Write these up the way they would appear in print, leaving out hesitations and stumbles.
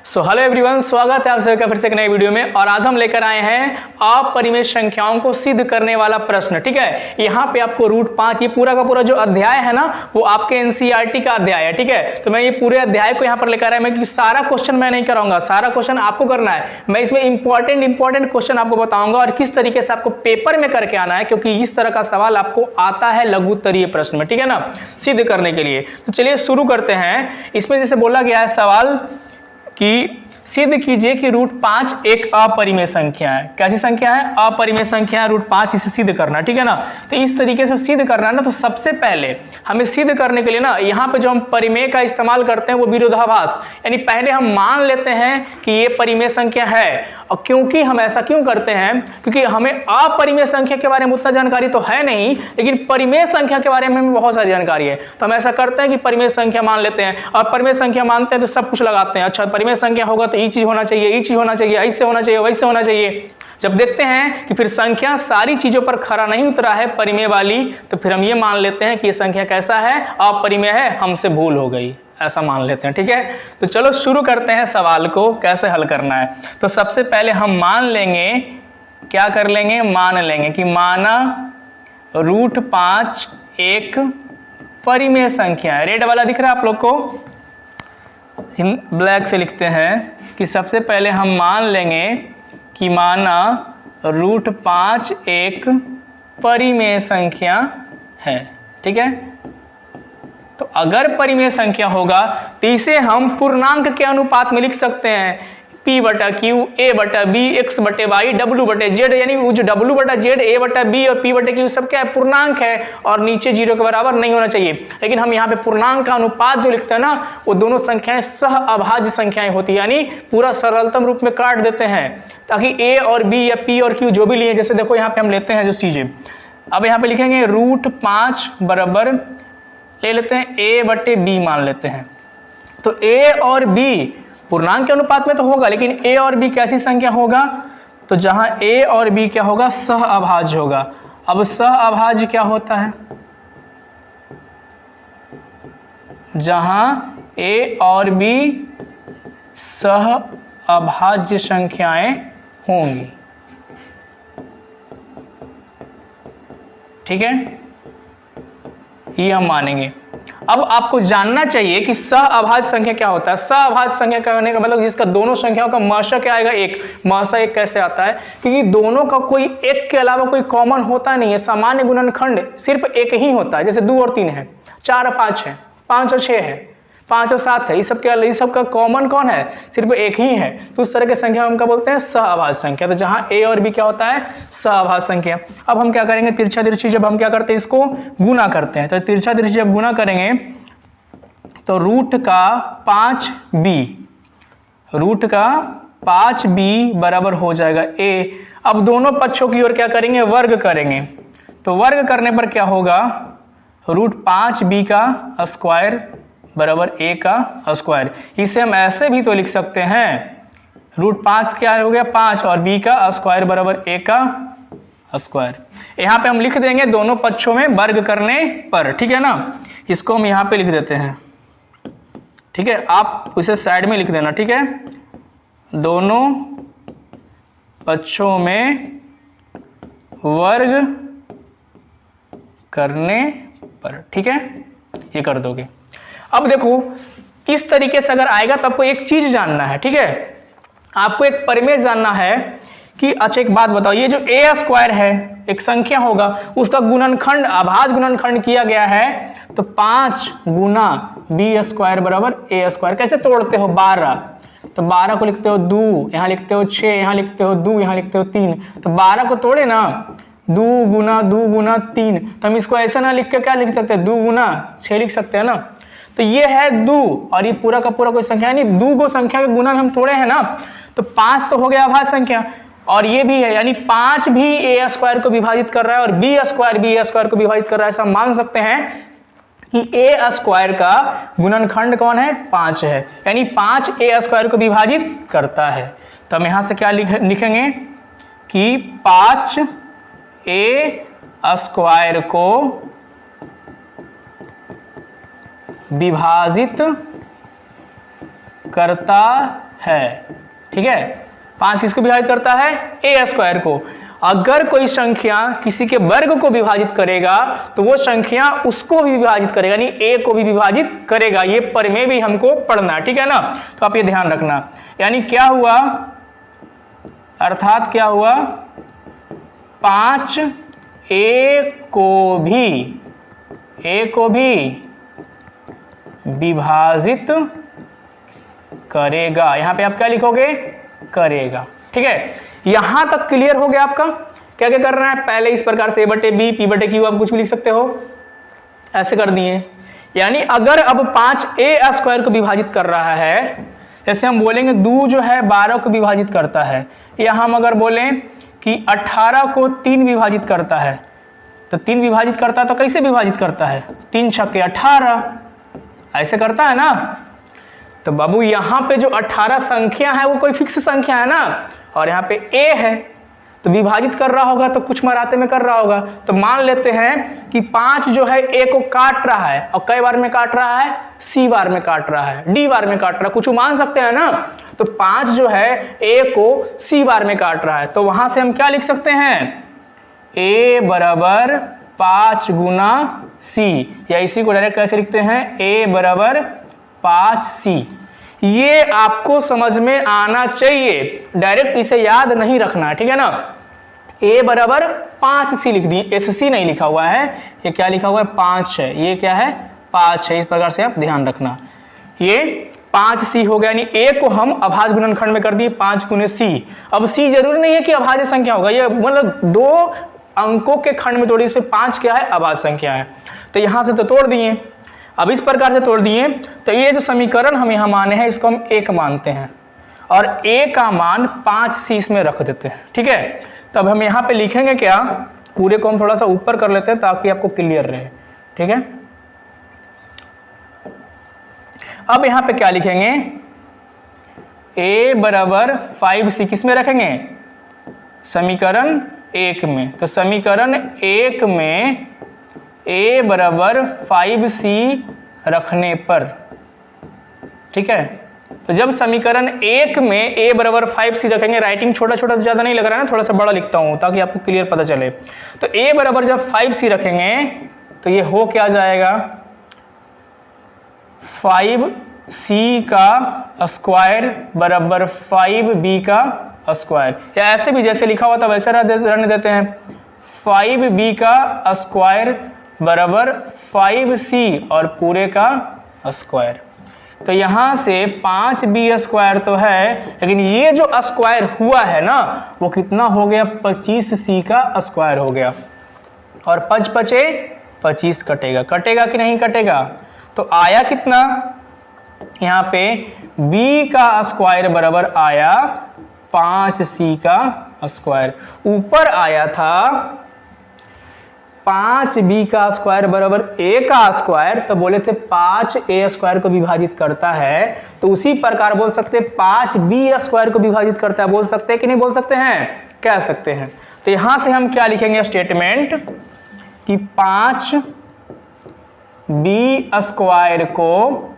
So hello everyone, स्वागत है आप सभी का फिर से एक नए वीडियो में। और आज हम लेकर आए हैं अपरिमेय संख्याओं को सिद्ध करने वाला प्रश्न। ठीक है, यहाँ पे आपको रूट 5, ये पूरा का पूरा जो अध्याय है ना, वो आपके एनसीईआरटी का अध्याय है। ठीक है, तो मैं ये पूरे अध्याय को यहाँ पर लेकर आया। मैं सारा क्वेश्चन मैं नहीं कराऊंगा, सारा क्वेश्चन आपको करना है। मैं इसमें इंपॉर्टेंट क्वेश्चन आपको बताऊंगा और किस तरीके से आपको पेपर में करके आना है, क्योंकि इस तरह का सवाल आपको आता है लघु उत्तरीय प्रश्न में। ठीक है ना, सिद्ध करने के लिए। तो चलिए शुरू करते हैं। इसमें जैसे बोला गया है सवाल कि सिद्ध कीजिए कि रूट 5 एक अपरिमेय संख्या है। कैसी संख्या है? अपरिमेय संख्या है, रूट 5, इसे सिद्ध करना। ठीक है ना, तो इस तरीके से सिद्ध करना है ना, तो सबसे पहले हमें सिद्ध करने के लिए ना, यहाँ पे जो हम परिमेय का इस्तेमाल करते हैं वो विरोधाभास, यानी पहले हम मान लेते हैं कि ये परिमेय संख्या है। और क्योंकि हम ऐसा क्यों करते हैं, क्योंकि हमें अपरिमेय संख्या के बारे में उतना जानकारी तो है नहीं, लेकिन परिमेय संख्या के बारे में हमें बहुत सारी जानकारी है। तो हम ऐसा करते हैं कि परिमेय संख्या मान लेते हैं, और परिमेय संख्या मानते हैं तो सब कुछ लगाते हैं। अच्छा, परिमेय संख्या होगा तो ये चीज होना चाहिए, ये चीज होना चाहिए, ऐसे होना चाहिए, वैसे होना चाहिए। जब देखते हैं कि फिर संख्या सारी चीजों पर खरा नहीं उतरा है परिमेय वाली, तो फिर हम ये मान लेते हैं कि ये संख्या कैसा है, अपरिमेय है, हमसे भूल हो गई, ऐसा मान लेते हैं। ठीक है, तो चलो शुरू करते हैं सवाल को कैसे हल करना है। तो सबसे पहले हम मान लेंगे, क्या कर लेंगे, मान लेंगे कि माना रूट 5 एक परिमेय संख्या है। रेड वाला दिख रहा है आप लोग को, ब्लैक से लिखते हैं कि सबसे पहले हम मान लेंगे कि माना रूट 5 एक परिमेय संख्या है। ठीक है, तो अगर परिमेय संख्या होगा तो इसे हम पूर्णांक के अनुपात में लिख सकते हैं, P बटा Q, A बटा B, X बटे Y, W बटे Z, यानी वो जो W बटा Z, A बटा B और P बटे Q सब क्या है, पूर्णांक है, और नीचे 0 के बराबर नहीं होना चाहिए। लेकिन हम यहाँ पे पूर्णांक का अनुपात जो लिखते हैं ना, वो दोनों संख्याएं सह अभाज्य संख्याएं होती है, यानी पूरा सरलतम रूप में काट देते हैं, ताकि A और B या P और Q जो भी लिए, जैसे देखो यहाँ पे हम लेते हैं जो चीजें, अब यहाँ पे लिखेंगे रूट 5 बराबर ले लेते हैं A बटे B मान लेते हैं। तो A और B पूर्णांक के अनुपात में तो होगा, लेकिन A और B कैसी संख्या होगा, तो जहां A और B क्या होगा, सह अभाज्य होगा। अब सह अभाज्य क्या होता है, जहां A और B सह अभाज्य संख्याएं होंगी। ठीक है, ये हम मानेंगे। अब आपको जानना चाहिए कि सह अभाज्य संख्या क्या होता है। सह अभाज्य संख्या कहने का मतलब जिसका दोनों संख्याओं का महसा क्या आएगा, एक। महसा एक कैसे आता है, क्योंकि दोनों का कोई एक के अलावा कोई कॉमन होता नहीं है। सामान्य गुणनखंड सिर्फ एक ही होता है, जैसे 2 और 3 है, 4 और 5 है, 5 और 6 है, 5 और 7 है, इस सब का कॉमन कौन है, सिर्फ एक ही है। तो उस तरह के संख्या हम क्या बोलते हैं, सह अभाज्य संख्या। तो जहां A और B क्या होता है, सह अभाज्य संख्या। अब हम क्या करेंगे, तिरछा तिरछी जब हम क्या करते हैं, इसको गुना करते हैं। तो तिरछा तिरछी जब गुना करेंगे तो रूट का 5b बराबर हो जाएगा A। अब दोनों पक्षों की ओर क्या करेंगे, वर्ग करेंगे। तो वर्ग करने पर क्या होगा, रूट 5b का स्क्वायर बराबर A का स्क्वायर। इसे हम ऐसे भी तो लिख सकते हैं, रूट 5 क्या हो गया, 5, और B का स्क्वायर बराबर A का स्क्वायर। यहाँ पे हम लिख देंगे दोनों पक्षों में वर्ग करने पर। ठीक है ना, इसको हम यहाँ पे लिख देते हैं। ठीक है, आप उसे साइड में लिख देना। ठीक है, दोनों पक्षों में वर्ग करने पर। ठीक है, ये कर दोगे। अब देखो, इस तरीके से अगर आएगा तो आपको एक चीज जानना है। ठीक है, आपको एक परिमेय जानना है कि, अच्छा एक बात बताओ, ये जो A स्क्वायर है, एक संख्या होगा, उसका गुणनखंड अभाज्य गुणनखंड किया गया है, तो 5 गुना B स्क्वायर बराबर A स्क्वायर। कैसे तोड़ते हो, 12, तो 12 को लिखते हो 2, यहाँ लिखते हो 6, यहाँ लिखते हो 2, यहाँ लिखते हो 3, तो 12 को तोड़े ना, 2 गुना 3, तो हम इसको ऐसा ना लिख के क्या लिख सकते हैं, 2 गुना 6 लिख सकते हैं ना। तो ये है 2, और ये पूरा का पूरा कोई संख्या नहीं, 2 को संख्या के गुना में हम तोड़े हैं ना, तो 5 तो हो गया अभाज्य संख्या, और ये भी है, यानी 5 भी A स्क्वायर को विभाजित कर रहा है, और B स्क्वायर को विभाजित कर रहा है। ऐसा मान सकते हैं कि A स्क्वायर का गुणनखंड कौन है, 5 है, यानी 5 A स्क्वायर को विभाजित करता है। तो हम यहां से क्या लिखेंगे कि 5 A स्क्वायर को विभाजित करता है। ठीक है, 5 किसको विभाजित करता है? ए स्क्वायर को। अगर कोई संख्या किसी के वर्ग को विभाजित करेगा तो वो संख्या उसको भी विभाजित करेगा, यानी ए को भी विभाजित करेगा। ये परिमेय भी हमको पढ़ना है, ठीक है ना। तो आप ये ध्यान रखना, यानी क्या हुआ, अर्थात क्या हुआ, 5 ए को भी विभाजित करेगा। यहां पे आप क्या लिखोगे? करेगा। ठीक है, यहां तक क्लियर हो गया आपका? क्या क्या करना है? पहले इस प्रकार से a/b p/q आप कुछ भी लिख सकते हो, ऐसे कर दिए। यानी अगर अब 5a² को विभाजित कर रहा है, जैसे हम बोलेंगे 2 जो है 12 को विभाजित करता है, या हम अगर बोलें कि 18 को 3 विभाजित करता है, तो 3 विभाजित करता है तो कैसे विभाजित करता है? 3 छक्के 18, ऐसे करता है ना। तो बाबू यहाँ पे जो 18 संख्या है वो कोई फिक्स संख्या है ना, और यहाँ पे a है, तो विभाजित कर रहा होगा तो कुछ मराते में कर रहा होगा। तो मान लेते हैं कि 5 जो है a को काट रहा है, और कई बार में काट रहा है? c बार में काट रहा है, d बार में काट रहा है, कुछ मान सकते हैं ना। तो 5 जो है a को c बार में काट रहा है, तो वहां से हम क्या लिख सकते हैं? a बराबर 5 गुना c, या इसी को डायरेक्ट कैसे लिखते हैं? a बराबर 5c। ये आपको समझ में आना चाहिए, डायरेक्ट इसे याद नहीं रखना, ठीक है ना। a बराबर 5c लिख दिए, sc नहीं लिखा हुआ है, ये क्या लिखा हुआ है? 5 है, ये क्या है? 5 है। इस प्रकार से आप ध्यान रखना, ये 5c हो गया, यानी a को हम अभाज्य गुणनखंड में कर दिए 5 गुने c। अब c जरूरी नहीं है कि अभाज्य संख्या होगा, ये मतलब 2 अंकों के खंड में तोड़ी, इसमें 5 क्या है? अभाज्य संख्या है। तो यहां से तो तोड़ दिए, अब इस प्रकार से तोड़ दिए, तो ये जो समीकरण हम यहाँ माने हैं इसको हम 1 मानते हैं, और a का मान 5c इसमें रख देते हैं। ठीक है, तब हम यहाँ पे लिखेंगे क्या, पूरे को हम थोड़ा सा ऊपर कर लेते हैं ताकि आपको क्लियर रहे। ठीक है, अब यहाँ पे क्या लिखेंगे? a बराबर 5c किस में रखेंगे? समीकरण 1 में। तो समीकरण 1 में a बराबर 5c रखने पर, ठीक है, तो जब समीकरण 1 में a बराबर 5c रखेंगे, राइटिंग छोटा छोटा तो ज्यादा नहीं लग रहा है ना, थोड़ा सा बड़ा लिखता हूं ताकि आपको क्लियर पता चले। तो a बराबर जब 5c रखेंगे तो ये हो क्या जाएगा? 5c का स्क्वायर बराबर 5b का स्क्वायर, या ऐसे भी जैसे लिखा हुआ था वैसे रहने देते हैं। 5b का स्क्वायर बराबर 5c और पूरे का स्क्वायर। तो यहां से 5b स्क्वायर तो है, लेकिन ये जो स्क्वायर हुआ है ना वो कितना हो गया? 25c का स्क्वायर हो गया, और 5 पचे 25 कटेगा, कटेगा कि नहीं कटेगा? तो आया कितना? यहाँ पे b का स्क्वायर बराबर आया 5c का स्क्वायर, ऊपर आया था 5b का स्क्वायर बराबर a का स्क्वायर, तो बोले थे 5a स्क्वायर को विभाजित करता है, तो उसी प्रकार बोल सकते 5b स्क्वायर को विभाजित करता है, बोल सकते हैं कि नहीं बोल सकते हैं? कह सकते हैं। तो यहां से हम क्या लिखेंगे स्टेटमेंट कि 5b स्क्वायर को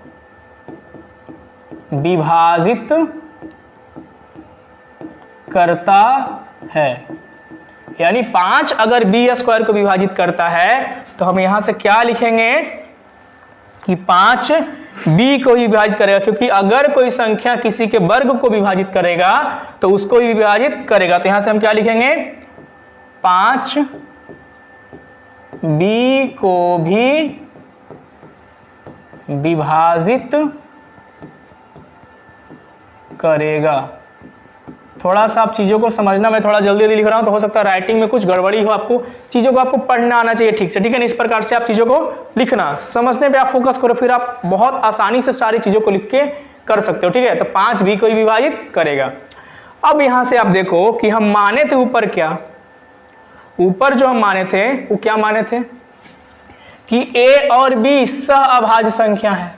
विभाजित करता है, यानी 5 अगर b स्क्वायर को विभाजित करता है तो हम यहां से क्या लिखेंगे कि 5 b को ही विभाजित करेगा, क्योंकि अगर कोई संख्या किसी के वर्ग को विभाजित करेगा तो उसको भी विभाजित करेगा। तो यहां से हम क्या लिखेंगे? 5 b को भी विभाजित करेगा। थोड़ा सा आप चीज़ों को समझना, मैं थोड़ा जल्दी जल्दी लिख रहा हूं तो हो सकता है राइटिंग में कुछ गड़बड़ी हो, आपको चीज़ों को आपको पढ़ना आना चाहिए ठीक से, ठीक है ना। इस प्रकार से आप चीज़ों को लिखना, समझने पे आप फोकस करो, फिर आप बहुत आसानी से सारी चीज़ों को लिख के कर सकते हो, ठीक है। तो 5b को ही विभाजित करेगा। अब यहां से आप देखो कि हम माने थे ऊपर क्या, ऊपर जो हम माने थे वो क्या माने थे कि a और b सहअभाज्य संख्या है।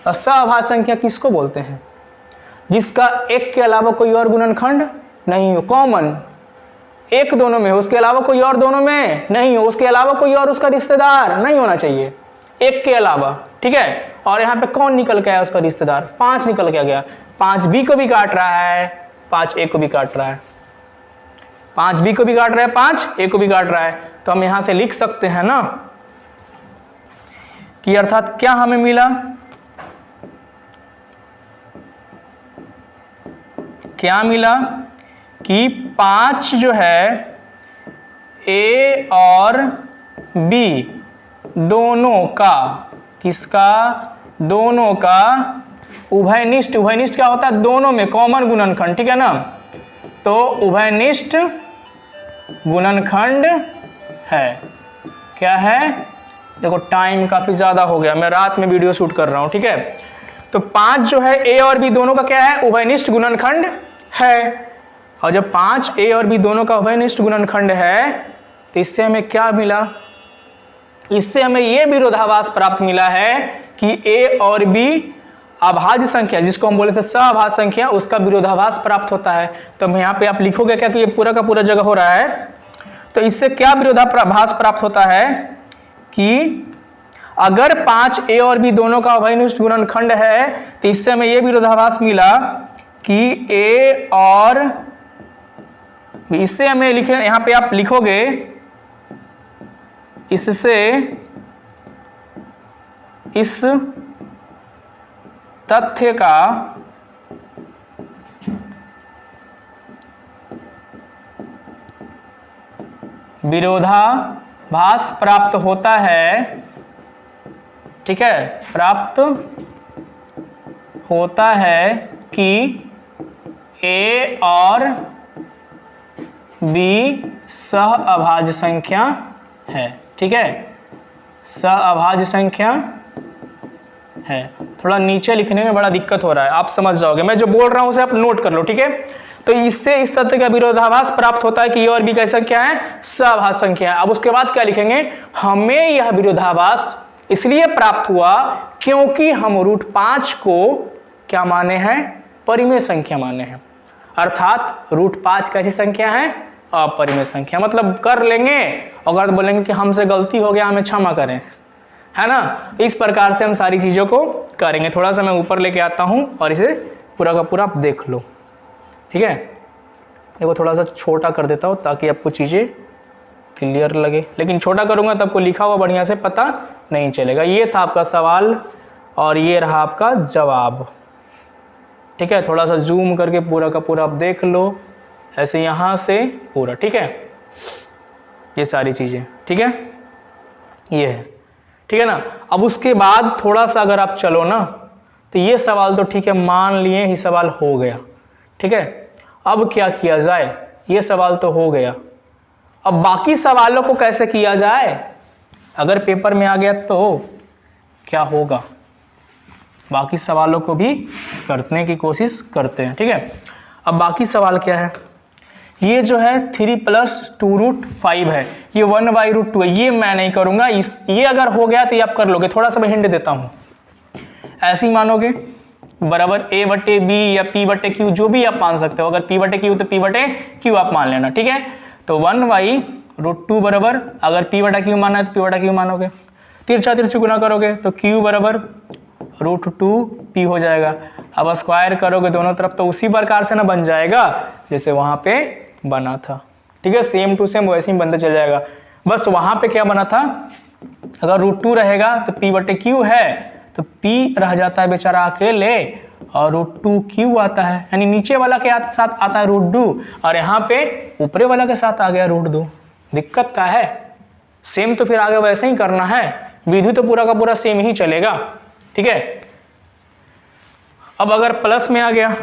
और सहअभाज्य संख्या किसको बोलते हैं? जिसका एक के अलावा कोई और गुणनखंड नहीं हो, कॉमन एक दोनों में हो, उसके अलावा कोई और दोनों में नहीं हो, उसके अलावा कोई और उसका रिश्तेदार नहीं होना चाहिए, एक के अलावा, ठीक है। और यहाँ पे कौन निकल के आया उसका रिश्तेदार? 5 निकल के आ गया। 5b को भी काट रहा है, 5a को भी काट रहा है, 5b को भी काट रहा है, 5a को भी काट रहा है। तो हम यहां से लिख सकते हैं ना कि अर्थात क्या हमें मिला, क्या मिला कि 5 जो है a और b दोनों का, किसका, दोनों का उभयनिष्ठ, उभयनिष्ठ क्या होता है, दोनों में कॉमन गुणनखंड, ठीक है ना। तो उभयनिष्ठ गुणनखंड है, क्या है, देखो टाइम काफी ज्यादा हो गया, मैं रात में वीडियो शूट कर रहा हूं, ठीक है। तो 5 जो है a और b दोनों का क्या है, उभयनिष्ठ गुणनखंड है। और जब 5 a और b दोनों का उभयनिष्ठ गुणनखंड है तो इससे हमें क्या मिला, इससे हमें यह विरोधाभास प्राप्त मिला है कि a और b अभाज्य संख्या, जिसको हम बोले थे सअभाज्य संख्या, उसका विरोधाभास प्राप्त होता है। तो हम यहाँ पे आप लिखोगे क्या कि ये पूरा का पूरा जगह हो रहा है। तो इससे क्या विरोधाभास प्राप्त होता है कि अगर 5a और b दोनों का उभयनिष्ठ गुणनखंड है तो इससे हमें यह विरोधाभास मिला कि a और इससे हमें लिखे, यहाँ पे आप लिखोगे इससे इस तथ्य का विरोधाभास प्राप्त होता है, ठीक है, प्राप्त होता है कि a और b सहअभाज्य संख्या है, ठीक है, सहअभाज्य संख्या है। थोड़ा नीचे लिखने में बड़ा दिक्कत हो रहा है, आप समझ जाओगे, मैं जो बोल रहा हूं उसे आप नोट कर लो, ठीक है। तो इससे इस तथ्य का विरोधाभास प्राप्त होता है कि a और b कैसा क्या है, सहअभाज्य संख्या है। अब उसके बाद क्या लिखेंगे, हमें यह विरोधाभास इसलिए प्राप्त हुआ क्योंकि हम √5 को क्या माने हैं, परिमेय संख्या माने हैं। अर्थात √5 कैसी संख्या है, अपरिमेय संख्या। मतलब कर लेंगे अगर बोलेंगे कि हमसे गलती हो गया, हमें क्षमा करें, है ना। इस प्रकार से हम सारी चीजों को करेंगे। थोड़ा सा मैं ऊपर लेके आता हूं और इसे पूरा का पूरा आप देख लो, ठीक है। देखो थोड़ा सा छोटा कर देता हूं ताकि आपको चीजें क्लियर लगे, लेकिन छोटा करूंगा तो आपको लिखा हुआ बढ़िया से पता नहीं चलेगा। ये था आपका सवाल और ये रहा आपका जवाब, ठीक है। थोड़ा सा जूम करके पूरा का पूरा आप देख लो, ऐसे यहां से पूरा, ठीक है, ये सारी चीजें, ठीक है, ये है, ठीक है ना। अब उसके बाद थोड़ा सा अगर आप चलो ना तो ये सवाल तो ठीक है, मान लिए ही सवाल हो गया, ठीक है। अब क्या किया जाए, ये सवाल तो हो गया, अब बाकी सवालों को कैसे किया जाए, अगर पेपर में आ गया तो क्या होगा, बाकी सवालों को भी करने की कोशिश करते हैं, ठीक है। अब बाकी सवाल क्या है, ये जो है 3 + 2√5 है, ये 1/√2 है, ये मैं नहीं करूंगा। ये अगर हो गया तो ये आप कर लोगे। थोड़ा सा मैं हिंट देता हूं, ऐसे ही मानोगे बराबर a/b या p/q, जो भी आप मान सकते हो। अगर p/q तो p/q आप मान लेना, ठीक है। तो 1/√2 बराबर, अगर p/q मानना है तो p/q मानोगे, तिरछा तिरछी गुना करोगे तो q बराबर √2p हो जाएगा। अब स्क्वायर करोगे दोनों तरफ तो उसी प्रकार से ना बन जाएगा जैसे वहां पे बना था, ठीक है, सेम टू सेम वैसे ही बनते चल जाएगा। बस वहां पे क्या बना था, अगर √2 रहेगा तो p/q है तो p रह जाता है बेचारा अकेले और √2q आता है, यानी नीचे वाला के साथ आता है √2 और यहाँ पे ऊपरे वाला के साथ आ गया √2। दिक्कत क्या है, सेम तो फिर आगे वैसे ही करना है, विधि तो पूरा का पूरा सेम ही चलेगा, ठीक है। अब अगर प्लस में आ गया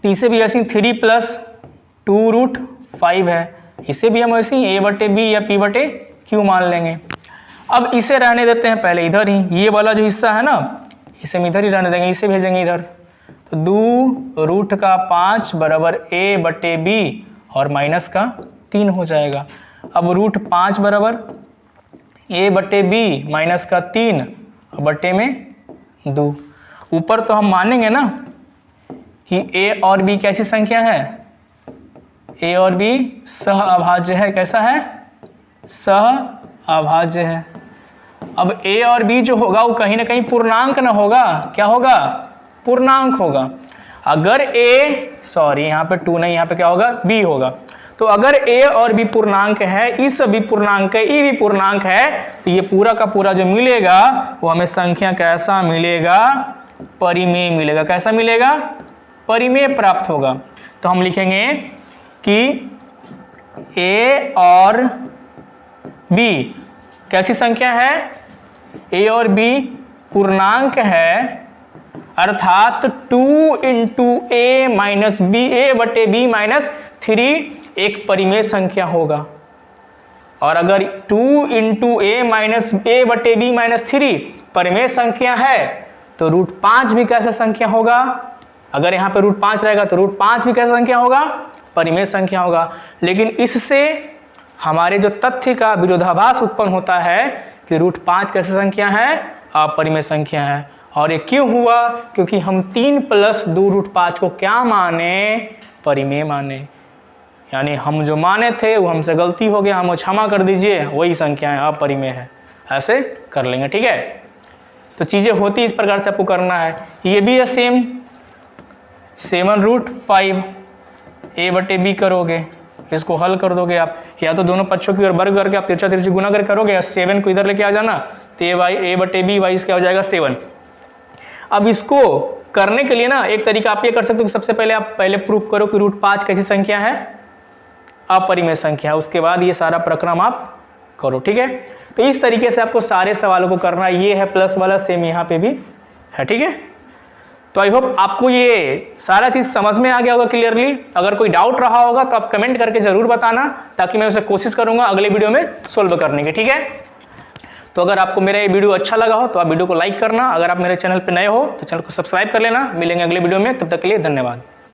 तो इसे भी ऐसे 3 + 2√5 है, इसे भी हम ऐसे ही a/b या p/q मान लेंगे। अब इसे रहने देते हैं पहले इधर ही, ये वाला जो हिस्सा है ना इसे हम इधर ही रहने देंगे, इसे भेजेंगे इधर। तो 2√5 बराबर a/b और माइनस का 3 हो जाएगा। अब √5 बराबर a/b माइनस का 3 बटे में 2। ऊपर तो हम मानेंगे ना कि a और b कैसी संख्या है, a और b सहअभाज्य है। कैसा है, सहअभाज्य है। अब a और b जो होगा वो कहीं ना कहीं पूर्णांक ना होगा, क्या होगा, पूर्णांक होगा। अगर यहाँ पे 2 नहीं, यहाँ पे क्या होगा, b होगा। तो अगर a और b पूर्णांक है, इस भी पूर्णांक है, ये भी पूर्णांक है, तो ये पूरा का पूरा जो मिलेगा वो हमें संख्या कैसा मिलेगा, परिमेय मिलेगा। कैसा मिलेगा, परिमेय प्राप्त होगा। तो हम लिखेंगे कि a और b कैसी संख्या है, a और b पूर्णांक है, अर्थात 2 इंटू ए माइनस बी, ए बटे बी माइनस 3 एक परिमेय संख्या होगा। और अगर 2 इंटू ए माइनस ए बटे बी माइनस 3 परिमेय संख्या है तो √5 भी कैसा संख्या होगा। अगर यहाँ पे √5 रहेगा तो √5 भी कैसा संख्या होगा, परिमेय संख्या होगा। लेकिन इससे हमारे जो तथ्य का विरोधाभास उत्पन्न होता है कि √5 कैसी संख्या है, अपरिमेय संख्या है। और ये क्यों हुआ, क्योंकि हम 3 + 2 √5 को क्या माने, परिमेय माने। यानी हम जो माने थे वो हमसे गलती हो गया, हम क्षमा कर दीजिए, वही संख्या है, अपरिमेय है। ऐसे कर लेंगे, ठीक है। तो चीज़ें होती इस प्रकार से आपको करना है। ये भी है सेम, 7√5 a बटे b करोगे, इसको हल कर दोगे आप, या तो दोनों पक्षों की ओर वर्ग करके आप तिरछा तिरछी गुना करके करोगे, या 7 को इधर लेके आ जाना, तो a बटे b वाइज क्या हो जाएगा, 7। अब इसको करने के लिए ना एक तरीका आप ये कर सकते हो कि सबसे पहले आप प्रूफ करो कि √5 कैसी संख्या है, अपरिमेय संख्या है, उसके बाद ये सारा प्रक्रम आप करो, ठीक है। तो इस तरीके से आपको सारे सवालों को करना है। ये है प्लस वाला, सेम यहाँ पे भी है, ठीक है। तो आई होप आपको ये सारा चीज समझ में आ गया होगा क्लियरली। अगर कोई डाउट रहा होगा तो आप कमेंट करके जरूर बताना, ताकि मैं उसे कोशिश करूंगा अगले वीडियो में सोल्व करने की, ठीक है। तो अगर आपको मेरा ये वीडियो अच्छा लगा हो तो आप वीडियो को लाइक करना। अगर आप मेरे चैनल पर नए हो तो चैनल को सब्सक्राइब कर लेना। मिलेंगे अगले वीडियो में, तब तक के लिए धन्यवाद।